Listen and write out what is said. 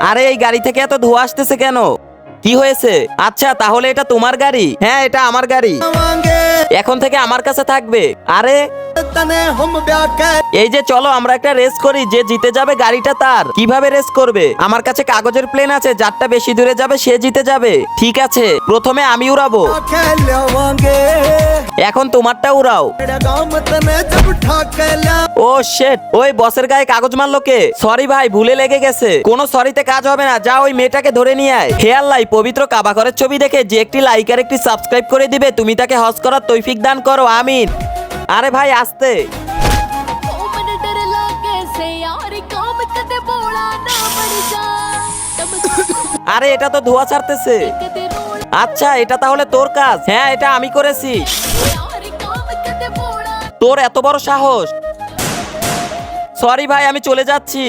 আরে এই গাড়ি থেকে এত ধোঁয়া আসতেছে কেন? কি হয়েছে? আচ্ছা তাহলে এটা তোমার গাড়ি? হ্যাঁ এটা আমার গাড়ি, এখন থেকে আমার কাছে থাকবে। আরে এই যে চলো আমরা একটা রেস করি, যে জিতে যাবে গাড়িটা তার। কিভাবে রেস করবে? আমার কাছে কাগজের প্লেন আছে, যারটা বেশি দূরে যাবে সে জিতে যাবে। ঠিক আছে, প্রথমে আমি উড়াবো, এখন তোমারটা উড়াও। ও শিট, ওই বসের গায়ে কাগজ মারলো কে? সরি ভাই, ভুলে লেগে গেছে। কোনো সরিতে কাজ হবে না, যা ওই মেয়েটাকে ধরে নিয়ে আয়। হে আল্লাহ, পবিত্র কাবা ঘরের ছবি দেখে যে একটি লাইক আর একটি সাবস্ক্রাইব করে দিবে, তুমি তাকে হজ করার তৌফিক দান করো, আমিন। আরে ভাই আস্তে। আরে এটা তো ধোঁয়া ছাড়তেছে। আচ্ছা এটা তাহলে তোর কাজ? হ্যাঁ এটা আমি করেছি। তোর এত বড় সাহস? সরি ভাই, আমি চলে যাচ্ছি।